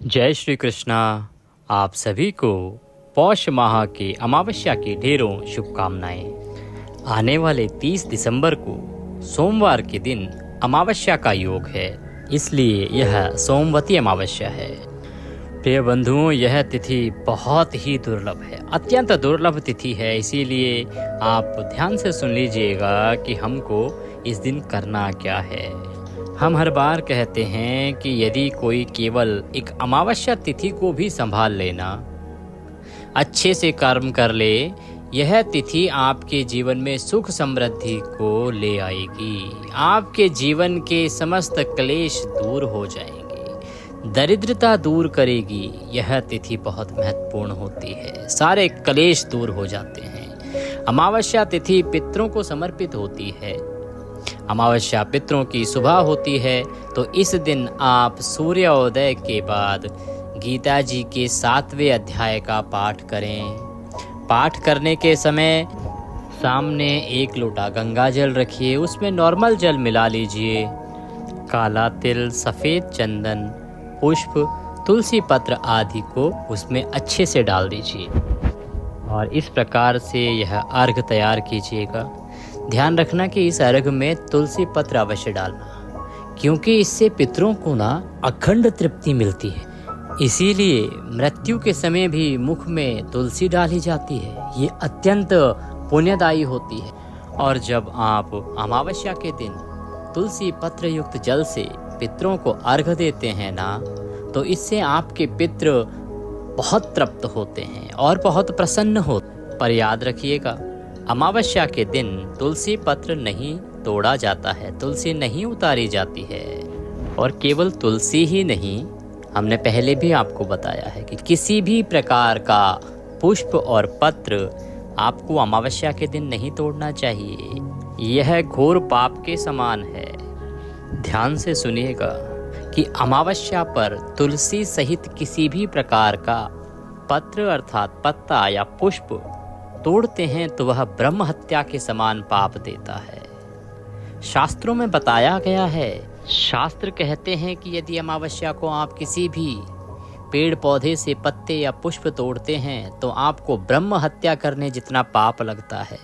जय श्री कृष्णा। आप सभी को पौष माह के अमावस्या की ढेरों शुभकामनाएं। आने वाले 30 दिसंबर को सोमवार के दिन अमावस्या का योग है, इसलिए यह सोमवती अमावस्या है। प्रिय बंधुओं, यह तिथि बहुत ही दुर्लभ है, अत्यंत दुर्लभ तिथि है। इसीलिए आप ध्यान से सुन लीजिएगा कि हमको इस दिन करना क्या है। हम हर बार कहते हैं कि यदि कोई केवल एक अमावस्या तिथि को भी संभाल लेना, अच्छे से कर्म कर ले, यह तिथि आपके जीवन में सुख समृद्धि को ले आएगी। आपके जीवन के समस्त क्लेश दूर हो जाएंगे, दरिद्रता दूर करेगी। यह तिथि बहुत महत्वपूर्ण होती है, सारे क्लेश दूर हो जाते हैं। अमावस्या तिथि पितरों को समर्पित होती है। अमावस्या पितरों की सुबह होती है, तो इस दिन आप सूर्योदय के बाद गीता जी के 7वें अध्याय का पाठ करें। पाठ करने के समय सामने एक लोटा गंगा जल रखिए, उसमें नॉर्मल जल मिला लीजिए। काला तिल, सफ़ेद चंदन, पुष्प, तुलसी पत्र आदि को उसमें अच्छे से डाल दीजिए और इस प्रकार से यह अर्घ तैयार कीजिएगा। ध्यान रखना कि इस अर्घ में तुलसी पत्र अवश्य डालना, क्योंकि इससे पितरों को अखंड तृप्ति मिलती है। इसीलिए मृत्यु के समय भी मुख में तुलसी डाली जाती है। ये अत्यंत पुण्यदायी होती है। और जब आप अमावस्या के दिन तुलसी पत्र युक्त जल से पितरों को अर्घ देते हैं तो इससे आपके पितृ बहुत तृप्त होते हैं और बहुत प्रसन्न होते। पर याद रखिएगा, अमावस्या के दिन तुलसी पत्र नहीं तोड़ा जाता है, तुलसी नहीं उतारी जाती है। और केवल तुलसी ही नहीं, हमने पहले भी आपको बताया है कि किसी भी प्रकार का पुष्प और पत्र आपको अमावस्या के दिन नहीं तोड़ना चाहिए। यह घोर पाप के समान है। ध्यान से सुनिएगा कि अमावस्या पर तुलसी सहित किसी भी प्रकार का पत्र अर्थात पत्ता या पुष्प तोड़ते हैं तो वह ब्रह्म हत्या के समान पाप देता है। शास्त्रों में बताया गया है, शास्त्र कहते हैं कि यदि अमावस्या को आप किसी भी पेड़ पौधे से पत्ते या पुष्प तोड़ते हैं तो आपको ब्रह्म हत्या करने जितना पाप लगता है।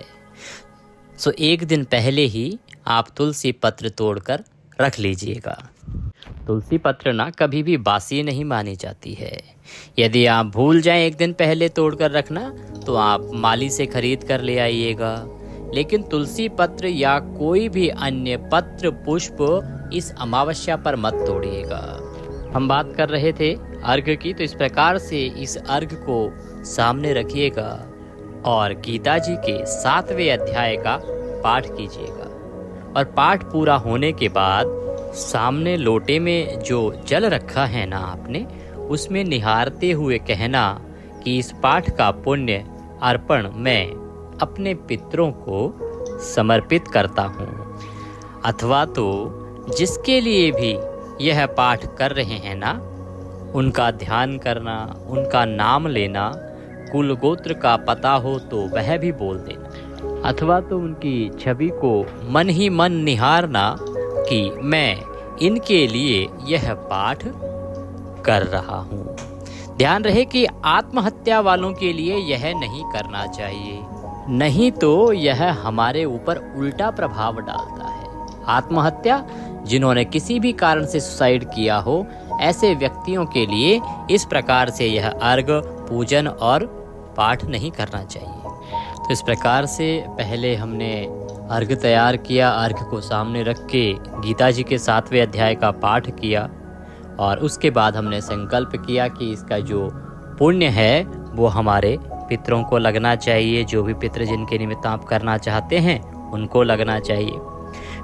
सो एक दिन पहले ही आप तुलसी पत्र तोड़कर रख लीजिएगा। तुलसी पत्र कभी भी बासी नहीं मानी जाती है। यदि आप भूल जाएं एक दिन पहले तोड़कर रखना तो आप माली से खरीद कर ले आइएगा। लेकिन तुलसी पत्र या कोई भी अन्य पत्र पुष्प इस अमावस्या पर मत तोड़िएगा। हम बात कर रहे थे अर्घ की, तो इस प्रकार से इस अर्घ को सामने रखिएगा और गीता जी के 7वें अध्याय का पाठ कीजिएगा। और पाठ पूरा होने के बाद सामने लोटे में जो जल रखा है आपने, उसमें निहारते हुए कहना कि इस पाठ का पुण्य अर्पण मैं अपने पितरों को समर्पित करता हूँ। अथवा तो जिसके लिए भी यह पाठ कर रहे हैं उनका ध्यान करना, उनका नाम लेना, कुल गोत्र का पता हो तो वह भी बोल देना। अथवा तो उनकी छवि को मन ही मन निहारना कि मैं इनके लिए यह पाठ कर रहा हूँ। ध्यान रहे कि आत्महत्या वालों के लिए यह नहीं करना चाहिए, नहीं तो यह हमारे ऊपर उल्टा प्रभाव डालता है। आत्महत्या, जिन्होंने किसी भी कारण से सुसाइड किया हो, ऐसे व्यक्तियों के लिए इस प्रकार से यह अर्घ, पूजन और पाठ नहीं करना चाहिए। तो इस प्रकार से पहले हमने अर्घ तैयार किया, अर्घ को सामने रख के गीता जी के 7वें अध्याय का पाठ किया और उसके बाद हमने संकल्प किया कि इसका जो पुण्य है वो हमारे पितरों को लगना चाहिए। जो भी पितर जिनके निमित्त आप करना चाहते हैं उनको लगना चाहिए।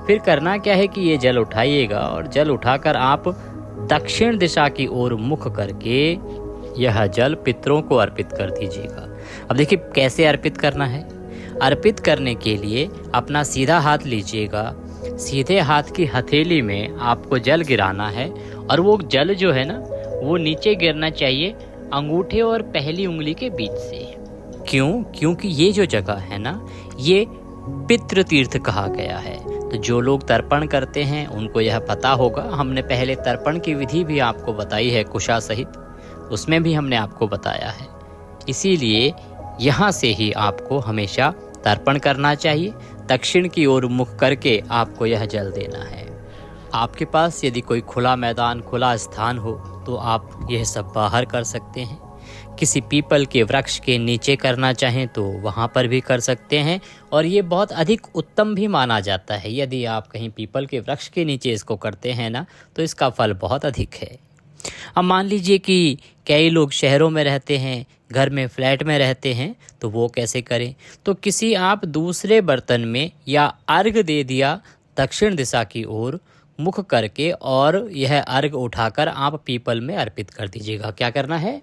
फिर करना क्या है कि ये जल उठाइएगा और जल उठाकर आप दक्षिण दिशा की ओर मुख करके यह जल पितरों को अर्पित कर दीजिएगा। अब देखिए कैसे अर्पित करना है। अर्पित करने के लिए अपना सीधा हाथ लीजिएगा, सीधे हाथ की हथेली में आपको जल गिराना है और वो जल जो है वो नीचे गिरना चाहिए अंगूठे और पहली उंगली के बीच से। क्यों? क्योंकि ये जो जगह है ये पितृ तीर्थ कहा गया है। तो जो लोग तर्पण करते हैं उनको यह पता होगा। हमने पहले तर्पण की विधि भी आपको बताई है कुशा सहित। उसमें भी हमने आपको बताया है। इसीलिए यहाँ से ही आपको हमेशा तर्पण करना चाहिए। दक्षिण की ओर मुख करके आपको यह जल देना है। आपके पास यदि कोई खुला मैदान, खुला स्थान हो तो आप यह सब बाहर कर सकते हैं। किसी पीपल के वृक्ष के नीचे करना चाहें तो वहाँ पर भी कर सकते हैं, और ये बहुत अधिक उत्तम भी माना जाता है। यदि आप कहीं पीपल के वृक्ष के नीचे इसको करते हैं ना, तो इसका फल बहुत अधिक है। अब मान लीजिए कि कई लोग शहरों में रहते हैं, घर में फ्लैट में रहते हैं, तो वो कैसे करें? तो किसी आप दूसरे बर्तन में या अर्घ दे दिया दक्षिण दिशा की ओर मुख करके, और यह अर्घ उठाकर आप पीपल में अर्पित कर दीजिएगा। क्या करना है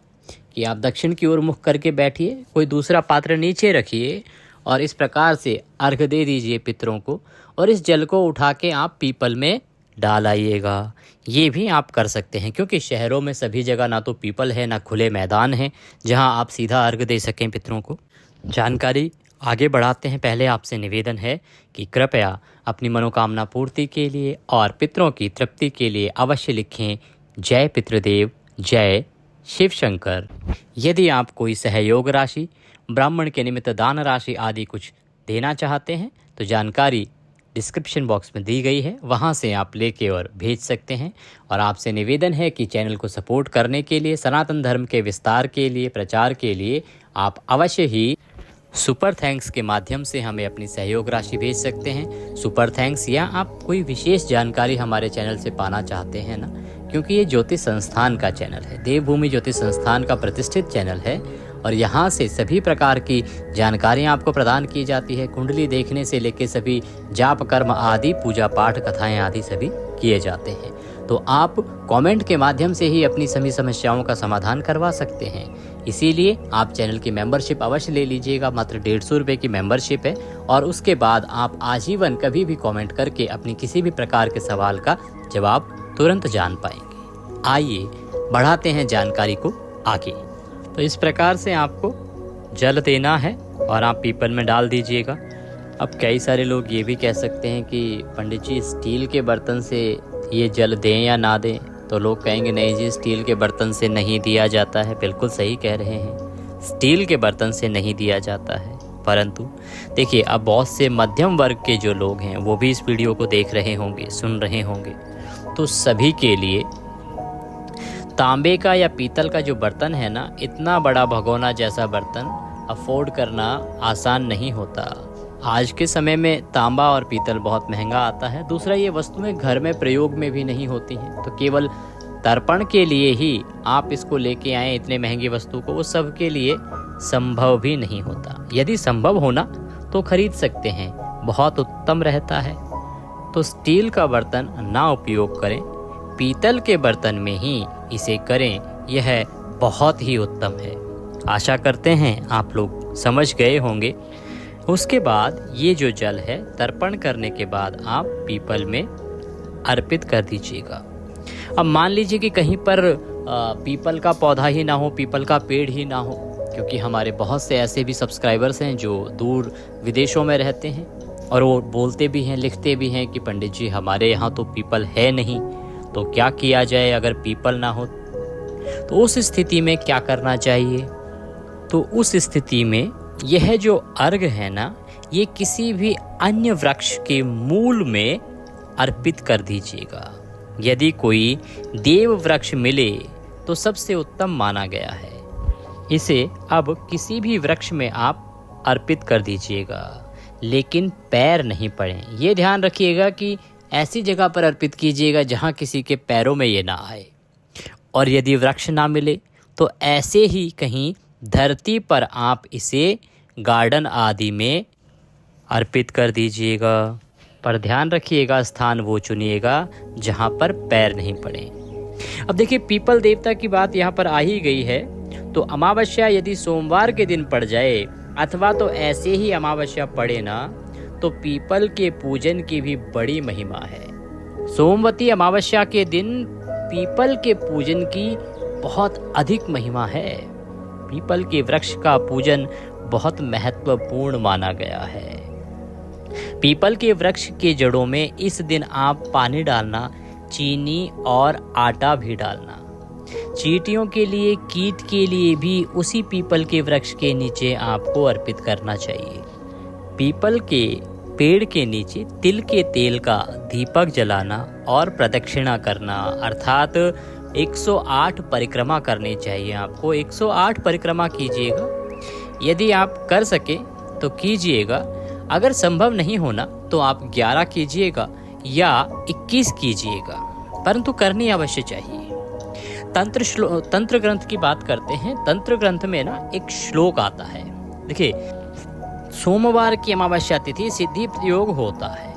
कि आप दक्षिण की ओर मुख करके बैठिए, कोई दूसरा पात्र नीचे रखिए और इस प्रकार से अर्घ दे दीजिए पितरों को, और इस जल को उठा के आप पीपल में डाल आइएगा। ये भी आप कर सकते हैं, क्योंकि शहरों में सभी जगह ना तो पीपल है, ना खुले मैदान हैं जहां आप सीधा अर्घ दे सकें पितरों को। जानकारी आगे बढ़ाते हैं। पहले आपसे निवेदन है कि कृपया अपनी मनोकामना पूर्ति के लिए और पितरों की तृप्ति के लिए अवश्य लिखें जय पितृदेव, जय शिव शंकर। यदि आप कोई सहयोग राशि, ब्राह्मण के निमित्त दान राशि आदि कुछ देना चाहते हैं तो जानकारी डिस्क्रिप्शन बॉक्स में दी गई है, वहां से आप लेके और भेज सकते हैं। और आपसे निवेदन है कि चैनल को सपोर्ट करने के लिए, सनातन धर्म के विस्तार के लिए, प्रचार के लिए आप अवश्य ही सुपर थैंक्स के माध्यम से हमें अपनी सहयोग राशि भेज सकते हैं। सुपर थैंक्स, या आप कोई विशेष जानकारी हमारे चैनल से पाना चाहते हैं ना, क्योंकि ये ज्योतिष संस्थान का चैनल है, देवभूमि ज्योतिष संस्थान का प्रतिष्ठित चैनल है, और यहाँ से सभी प्रकार की जानकारियाँ आपको प्रदान की जाती है। कुंडली देखने से लेकर सभी जाप कर्म आदि, पूजा पाठ, कथाएं आदि सभी किए जाते हैं। तो आप कमेंट के माध्यम से ही अपनी सभी समस्याओं का समाधान करवा सकते हैं। इसीलिए आप चैनल की मेंबरशिप अवश्य ले लीजिएगा। मात्र 150 रुपये की मेंबरशिप है, और उसके बाद आप आजीवन कभी भी कमेंट करके अपनी किसी भी प्रकार के सवाल का जवाब तुरंत जान पाएंगे। आइए बढ़ाते हैं जानकारी को आगे। तो इस प्रकार से आपको जल देना है और आप पीपल में डाल दीजिएगा। अब कई सारे लोग ये भी कह सकते हैं कि पंडित जी स्टील के बर्तन से ये जल दें या ना दें, तो लोग कहेंगे नहीं जी स्टील के बर्तन से नहीं दिया जाता है। बिल्कुल सही कह रहे हैं, स्टील के बर्तन से नहीं दिया जाता है। परंतु देखिए, अब बहुत से मध्यम वर्ग के जो लोग हैं वो भी इस वीडियो को देख रहे होंगे, सुन रहे होंगे, तो सभी के लिए तांबे का या पीतल का जो बर्तन है ना, इतना बड़ा भगोना जैसा बर्तन अफोर्ड करना आसान नहीं होता। आज के समय में तांबा और पीतल बहुत महंगा आता है। दूसरा, ये वस्तुएं घर में प्रयोग में भी नहीं होती हैं, तो केवल तर्पण के लिए ही आप इसको लेके आए इतने महंगी वस्तु को, वो सबके लिए संभव भी नहीं होता। यदि संभव होना तो खरीद सकते हैं, बहुत उत्तम रहता है। तो स्टील का बर्तन ना उपयोग करें, पीतल के बर्तन में ही इसे करें, यह बहुत ही उत्तम है। आशा करते हैं आप लोग समझ गए होंगे। उसके बाद ये जो जल है तर्पण करने के बाद आप पीपल में अर्पित कर दीजिएगा। अब मान लीजिए कि कहीं पर पीपल का पौधा ही ना हो, पीपल का पेड़ ही ना हो, क्योंकि हमारे बहुत से ऐसे भी सब्सक्राइबर्स हैं जो दूर विदेशों में रहते हैं और वो बोलते भी हैं, लिखते भी हैं कि पंडित जी हमारे यहाँ तो पीपल है नहीं, तो क्या किया जाए अगर पीपल ना हो। तो उस स्थिति में क्या करना चाहिए? तो उस स्थिति में यह जो अर्घ है ना, ये किसी भी अन्य वृक्ष के मूल में अर्पित कर दीजिएगा। यदि कोई देव वृक्ष मिले तो सबसे उत्तम माना गया है। इसे अब किसी भी वृक्ष में आप अर्पित कर दीजिएगा, लेकिन पैर नहीं पड़े। ये ध्यान रखिएगा कि ऐसी जगह पर अर्पित कीजिएगा जहाँ किसी के पैरों में ये ना आए। और यदि वृक्ष ना मिले तो ऐसे ही कहीं धरती पर आप इसे गार्डन आदि में अर्पित कर दीजिएगा। पर ध्यान रखिएगा, स्थान वो चुनिएगा जहाँ पर पैर नहीं पड़े। अब देखिए, पीपल देवता की बात यहाँ पर आ ही गई है, तो अमावस्या यदि सोमवार के दिन पड़ जाए अथवा तो ऐसे ही अमावस्या पड़े ना, तो पीपल के पूजन की भी बड़ी महिमा है। सोमवती अमावस्या के दिन पीपल के पूजन की बहुत अधिक महिमा है। पीपल के वृक्ष का पूजन बहुत महत्वपूर्ण माना गया है। पीपल के वृक्ष के जड़ों में इस दिन आप पानी डालना, चीनी और आटा भी डालना। चींटियों के लिए, कीट के लिए भी उसी पीपल के वृक्ष के नीचे आपको अर्पित करना चाहिए। पीपल के पेड़ के नीचे तिल के तेल का दीपक जलाना और प्रदक्षिणा करना, अर्थात 108 परिक्रमा करनी चाहिए आपको। 108 परिक्रमा कीजिएगा। यदि आप कर सके तो कीजिएगा, अगर संभव नहीं होना तो आप 11 कीजिएगा या 21 कीजिएगा, परंतु करनी अवश्य चाहिए। तंत्र ग्रंथ की बात करते हैं। तंत्र ग्रंथ में ना एक श्लोक आता है। देखिए, सोमवार की अमावस्या तिथि सिद्धि प्रयोग होता है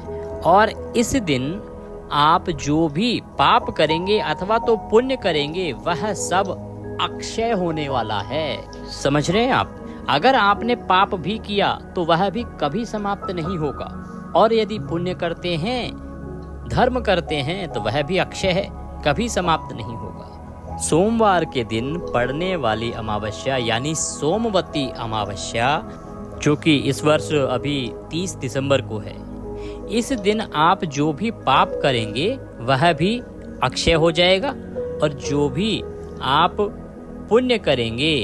और इस दिन आप जो भी पाप करेंगे अथवा तो पुण्य करेंगे वह सब अक्षय होने वाला है। समझ रहे हैं आप? अगर आपने पाप भी किया तो वह भी कभी समाप्त नहीं होगा, और यदि पुण्य करते हैं, धर्म करते हैं तो वह भी अक्षय है, कभी समाप्त नहीं होगा। सोमवार के दिन पड़ने वाली अमावस्या यानी सोमवती अमावस्या, जो कि इस वर्ष अभी 30 दिसंबर को है, इस दिन आप जो भी पाप करेंगे वह भी अक्षय हो जाएगा और जो भी आप पुण्य करेंगे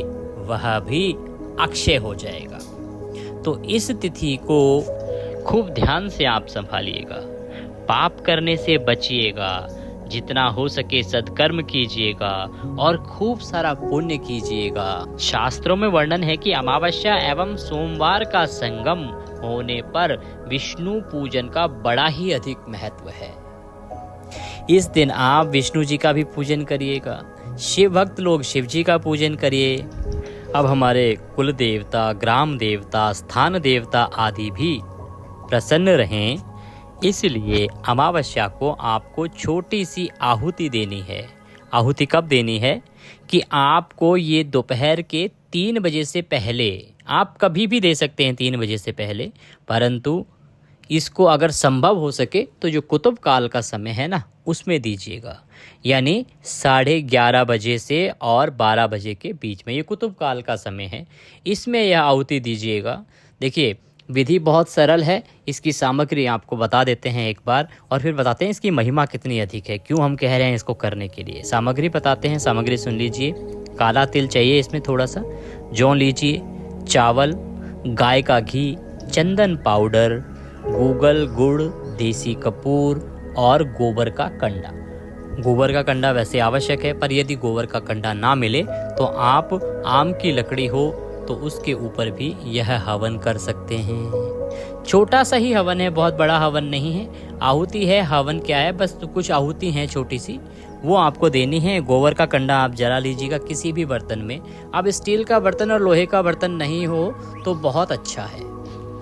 वह भी अक्षय हो जाएगा। तो इस तिथि को खूब ध्यान से आप संभालिएगा, पाप करने से बचिएगा, जितना हो सके सत्कर्म कीजिएगा और खूब सारा पुण्य कीजिएगा। शास्त्रों में वर्णन है कि अमावस्या एवं सोमवार का संगम होने पर विष्णु पूजन का बड़ा ही अधिक महत्व है। इस दिन आप विष्णु जी का भी पूजन करिएगा, शिव भक्त लोग शिव जी का पूजन करिए। अब हमारे कुल देवता, ग्राम देवता, स्थान देवता आदि भी प्रसन्न रहें, इसलिए अमावस्या को आपको छोटी सी आहुति देनी है। आहुति कब देनी है कि आपको ये दोपहर के 3 बजे से पहले, आप कभी भी दे सकते हैं 3 बजे से पहले, परंतु इसको अगर संभव हो सके तो जो कुतुब काल का समय है ना उसमें दीजिएगा, यानी 11:30 बजे से और 12 बजे के बीच में, ये कुतुब काल का समय है, इसमें यह आहुति दीजिएगा। देखिए, विधि बहुत सरल है। इसकी सामग्री आपको बता देते हैं एक बार और फिर बताते हैं इसकी महिमा कितनी अधिक है, क्यों हम कह रहे हैं इसको करने के लिए। सामग्री बताते हैं, सामग्री सुन लीजिए। काला तिल चाहिए इसमें थोड़ा सा, जौ लीजिए, चावल, गाय का घी, चंदन पाउडर, गूगल गुड़, देसी कपूर और गोबर का कंडा। गोबर का कंडा वैसे आवश्यक है, पर यदि गोबर का कंडा ना मिले तो आप आम की लकड़ी हो तो उसके ऊपर भी यह हवन कर सकते हैं। छोटा सा ही हवन है, बहुत बड़ा हवन नहीं है। आहुति है, हवन क्या है, बस तो कुछ आहुति है छोटी सी, वो आपको देनी है। गोबर का कंडा आप जला लीजिएगा किसी भी बर्तन में। अब स्टील का बर्तन और लोहे का बर्तन नहीं हो तो बहुत अच्छा है,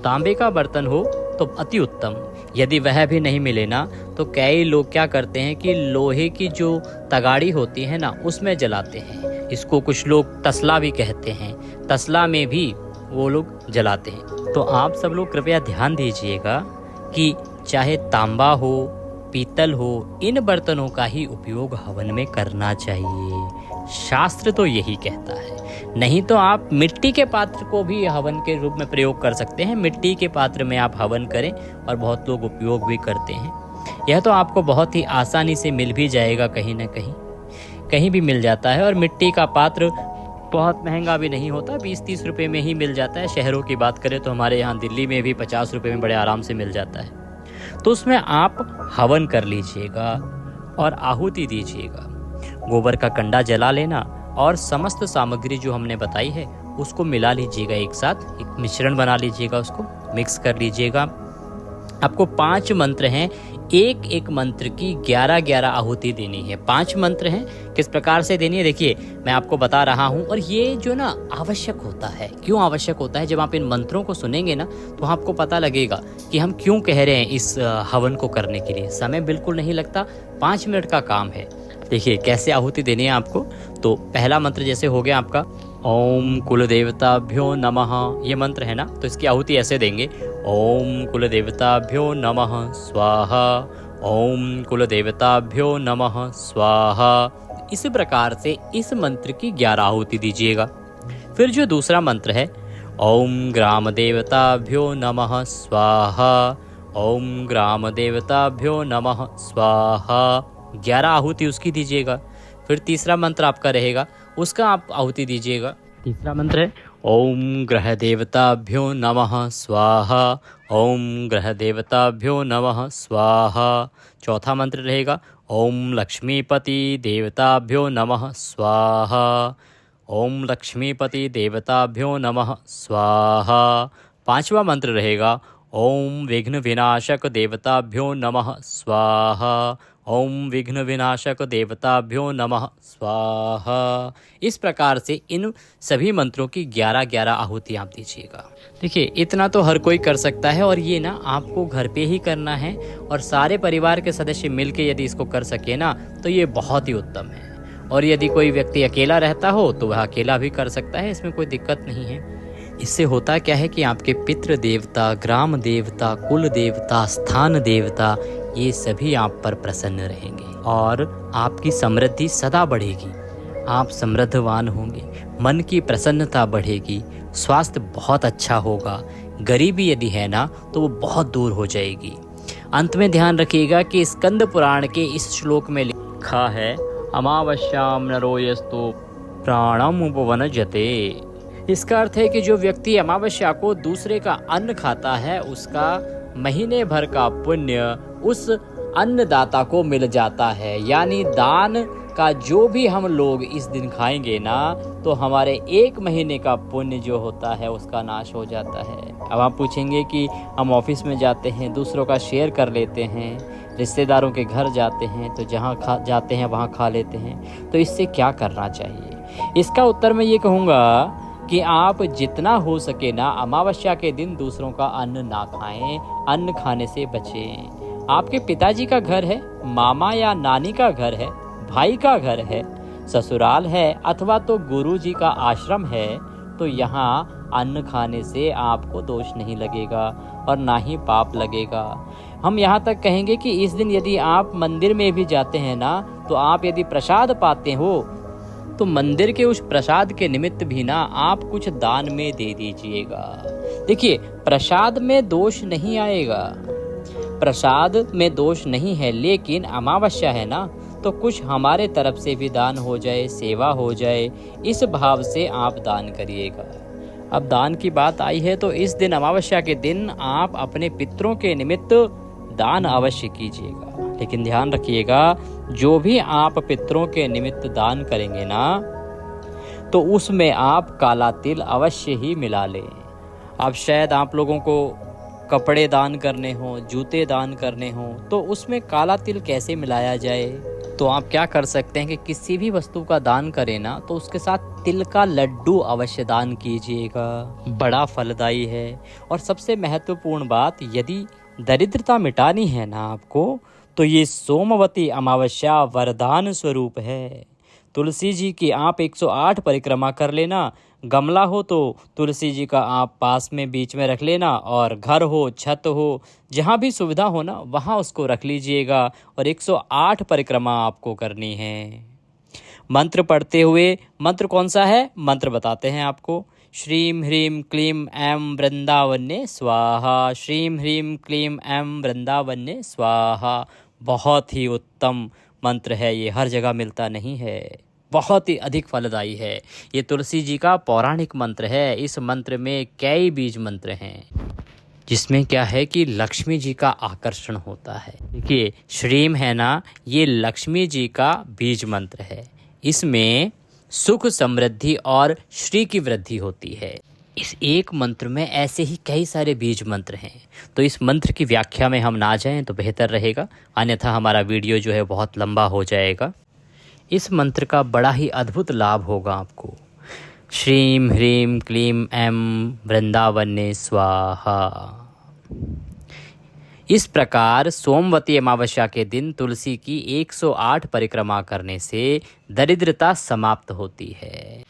तांबे का बर्तन हो तो अति उत्तम। यदि वह भी नहीं मिले ना तो कई लोग क्या करते हैं कि लोहे की जो तगाड़ी होती है ना उसमें जलाते हैं। इसको कुछ लोग तसला भी कहते हैं, तसला में भी वो लोग जलाते हैं। तो आप सब लोग कृपया ध्यान दीजिएगा कि चाहे तांबा हो, पीतल हो, इन बर्तनों का ही उपयोग हवन में करना चाहिए। शास्त्र तो यही कहता है। नहीं तो आप मिट्टी के पात्र को भी हवन के रूप में प्रयोग कर सकते हैं। मिट्टी के पात्र में आप हवन करें और बहुत लोग उपयोग भी करते हैं। यह तो आपको बहुत ही आसानी से मिल भी जाएगा, कहीं ना कहीं भी मिल जाता है। और मिट्टी का पात्र बहुत महंगा भी नहीं होता, 20-30 रुपये में ही मिल जाता है। शहरों की बात करें तो हमारे यहाँ दिल्ली में भी 50 रुपये में बड़े आराम से मिल जाता है। तो उसमें आप हवन कर लीजिएगा और आहुति दीजिएगा। गोबर का कंडा जला लेना और समस्त सामग्री जो हमने बताई है उसको मिला लीजिएगा एक साथ, एक मिश्रण बना लीजिएगा, उसको मिक्स कर लीजिएगा। आपको 5 मंत्र हैं, एक एक मंत्र की 11-11 आहुति देनी है। 5 मंत्र हैं, किस प्रकार से देनी है देखिए मैं आपको बता रहा हूँ। और ये जो ना आवश्यक होता है, क्यों आवश्यक होता है, जब आप इन मंत्रों को सुनेंगे ना तो आपको पता लगेगा कि हम क्यों कह रहे हैं इस हवन को करने के लिए। समय बिल्कुल नहीं लगता, 5 मिनट का काम है। देखिए कैसे आहुति देनी है आपको। तो पहला मंत्र जैसे हो गया आपका ओम कुलदेवताभ्यो नमः, ये मंत्र है ना, तो इसकी आहुति ऐसे देंगे, ओम कुलदेवताभ्यो नमः स्वाहा, ओम कुलदेवताभ्यो नमः स्वाहा। इस प्रकार से इस मंत्र की 11 आहुति दीजिएगा। फिर जो दूसरा मंत्र है ओम ग्राम देवताभ्यो नमः स्वाहा, ओम ग्राम देवताभ्यो नमः स्वाहा, 11 आहुति उसकी दीजिएगा। फिर तीसरा मंत्र आपका रहेगा, उसका आप आहुति दीजिएगा। तीसरा मंत्र है ओम ग्रह देवताभ्यो नमः स्वाहा, ओम ग्रह देवताभ्यो नमः स्वाहा। चौथा मंत्र रहेगा ओम लक्ष्मीपति देवताभ्यो नमः स्वाहा, ओम लक्ष्मीपति देवताभ्यो नमः स्वाहा। पांचवा मंत्र रहेगा ओम विघ्न विनाशक देवताभ्यो नमः स्वाहा, ओम विघ्न विनाशक देवताभ्यो नमः स्वाहा। इस प्रकार से इन सभी मंत्रों की 11-11 आहुति आप दीजिएगा। देखिए, इतना तो हर कोई कर सकता है और ये ना आपको घर पे ही करना है और सारे परिवार के सदस्य मिलके यदि इसको कर सके ना तो ये बहुत ही उत्तम है। और यदि कोई व्यक्ति अकेला रहता हो तो वह अकेला भी कर सकता है, इसमें कोई दिक्कत नहीं है। इससे होता क्या है कि आपके पितृ देवता, ग्राम देवता, कुल देवता, स्थान देवता, ये सभी आप पर प्रसन्न रहेंगे और आपकी समृद्धि सदा बढ़ेगी। आप समृद्धवान होंगे, मन की प्रसन्नता बढ़ेगी, स्वास्थ्य बहुत अच्छा होगा, गरीबी यदि है ना तो वो बहुत दूर हो जाएगी। अंत में ध्यान रखिएगा कि स्कंद पुराण के इस श्लोक में लिखा है अमावस्याम नरो यस्तु प्राणम उपवनजते। इसका अर्थ है कि जो व्यक्ति अमावस्या को दूसरे का अन्न खाता है उसका महीने भर का पुण्य उस अन्नदाता को मिल जाता है। यानी दान का जो भी हम लोग इस दिन खाएंगे ना तो हमारे 1 महीने का पुण्य जो होता है उसका नाश हो जाता है। अब आप पूछेंगे कि हम ऑफिस में जाते हैं, दूसरों का शेयर कर लेते हैं, रिश्तेदारों के घर जाते हैं तो जहाँ जाते हैं वहाँ खा लेते हैं, तो इससे क्या करना चाहिए? इसका उत्तर मैं ये कहूँगा कि आप जितना हो सके ना अमावस्या के दिन दूसरों का अन्न ना खाएं, अन्न खाने से बचें। आपके पिताजी का घर है, मामा या नानी का घर है, भाई का घर है, ससुराल है अथवा तो गुरुजी का आश्रम है, तो यहाँ अन्न खाने से आपको दोष नहीं लगेगा और ना ही पाप लगेगा। हम यहाँ तक कहेंगे कि इस दिन यदि आप मंदिर में भी जाते हैं ना तो आप यदि प्रसाद पाते हो तो मंदिर के उस प्रसाद के निमित्त भी ना आप कुछ दान में दे दीजिएगा। देखिए, प्रसाद में दोष नहीं आएगा, प्रसाद में दोष नहीं है, लेकिन अमावस्या है ना तो कुछ हमारे तरफ से भी दान हो जाए, सेवा हो जाए, इस भाव से आप दान करिएगा। अब दान की बात आई है तो इस दिन अमावस्या के दिन आप अपने पितरों के निमित्त दान अवश्य कीजिएगा। लेकिन ध्यान रखिएगा, जो भी आप पितरों के निमित्त दान करेंगे ना तो उसमें आप काला तिल अवश्य ही मिला लें। अब शायद आप लोगों को कपड़े दान करने हो, जूते दान करने हो, तो उसमें काला तिल कैसे मिलाया जाए? तो आप क्या कर सकते हैं कि किसी भी वस्तु का दान करें ना तो उसके साथ तिल का लड्डू अवश्य दान कीजिएगा, बड़ा फलदायी है। और सबसे महत्वपूर्ण बात, यदि दरिद्रता मिटानी है ना आपको तो ये सोमवती अमावस्या वरदान स्वरूप है। तुलसी जी की आप 108 परिक्रमा कर लेना, गमला हो तो तुलसी जी का आप पास में बीच में रख लेना, और घर हो, छत हो, जहाँ भी सुविधा हो ना वहाँ उसको रख लीजिएगा और 108 परिक्रमा आपको करनी है। मंत्र पढ़ते हुए, मंत्र कौन सा है मंत्र बताते हैं आपको। श्रीम ह्रीम क्लीम ऐं वृंदावन्ये स्वाहा, श्रीम ह्रीम क्लीम ऐं वृंदावन्ये स्वाहा। बहुत ही उत्तम मंत्र है ये, हर जगह मिलता नहीं है, बहुत ही अधिक फलदायी है। ये तुलसी जी का पौराणिक मंत्र है। इस मंत्र में कई बीज मंत्र हैं जिसमें क्या है कि लक्ष्मी जी का आकर्षण होता है। देखिए, श्रीम है ना, ये लक्ष्मी जी का बीज मंत्र है। इसमें सुख, समृद्धि और श्री की वृद्धि होती है। इस एक मंत्र में ऐसे ही कई सारे बीज मंत्र हैं, तो इस मंत्र की व्याख्या में हम ना जाएं तो बेहतर रहेगा, अन्यथा हमारा वीडियो जो है बहुत लंबा हो जाएगा। इस मंत्र का बड़ा ही अद्भुत लाभ होगा आपको। श्रीम ह्रीम क्लीम ऐं वृंदावन्ये स्वाहा। इस प्रकार सोमवती अमावस्या के दिन तुलसी की 108 परिक्रमा करने से दरिद्रता समाप्त होती है।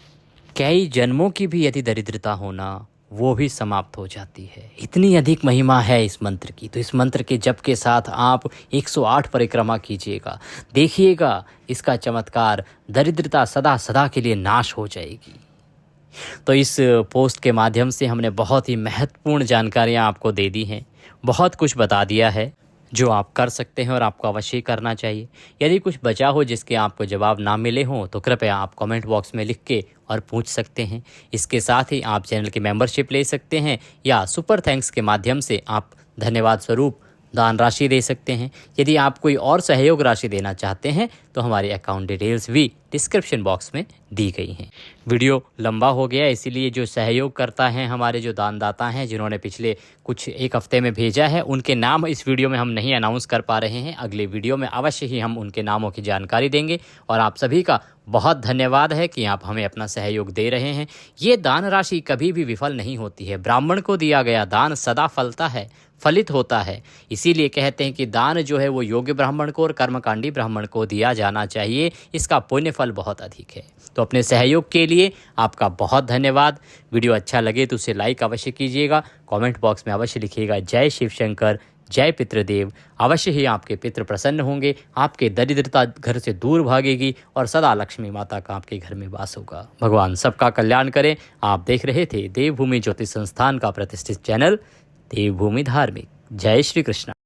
कई जन्मों की भी यदि दरिद्रता होना वो भी समाप्त हो जाती है। इतनी अधिक महिमा है इस मंत्र की। तो इस मंत्र के जप के साथ आप 108 परिक्रमा कीजिएगा, देखिएगा इसका चमत्कार, दरिद्रता सदा सदा के लिए नाश हो जाएगी। तो इस पोस्ट के माध्यम से हमने बहुत ही महत्वपूर्ण जानकारियाँ आपको दे दी हैं, बहुत कुछ बता दिया है। जो आप कर सकते हैं और आपको अवश्य करना चाहिए। यदि कुछ बचा हो जिसके आपको जवाब ना मिले हों तो कृपया आप कमेंट बॉक्स में लिख के और पूछ सकते हैं। इसके साथ ही आप चैनल की मेंबरशिप ले सकते हैं या सुपर थैंक्स के माध्यम से आप धन्यवाद स्वरूप दान राशि दे सकते हैं। यदि आप कोई और सहयोग राशि देना चाहते हैं तो हमारी अकाउंट डिटेल्स भी डिस्क्रिप्शन बॉक्स में दी गई हैं। वीडियो लंबा हो गया, इसीलिए जो सहयोग करता है, हमारे जो दानदाता हैं जिन्होंने पिछले कुछ एक हफ्ते में भेजा है, उनके नाम इस वीडियो में हम नहीं अनाउंस कर पा रहे हैं। अगले वीडियो में अवश्य ही हम उनके नामों की जानकारी देंगे। और आप सभी का बहुत धन्यवाद है कि आप हमें अपना सहयोग दे रहे हैं। ये दान राशि कभी भी विफल नहीं होती है। ब्राह्मण को दिया गया दान सदा फलता है, फलित होता है। इसीलिए कहते हैं कि दान जो है वो योग्य ब्राह्मण को और कर्मकांडी ब्राह्मण को दिया जाना चाहिए। इसका पुण्य फल बहुत अधिक है। तो अपने सहयोग के लिए आपका बहुत धन्यवाद। वीडियो अच्छा लगे तो उसे लाइक अवश्य कीजिएगा। कमेंट बॉक्स में अवश्य लिखिएगा जय शिव शंकर, जय पितृदेव। अवश्य ही आपके पितृ प्रसन्न होंगे, आपके दरिद्रता घर से दूर भागेगी और सदा लक्ष्मी माता का आपके घर में वास होगा। भगवान सबका कल्याण करें। आप देख रहे थे देवभूमि ज्योतिष संस्थान का प्रतिष्ठित चैनल देवभूमि धार्मिक। जय श्री कृष्ण।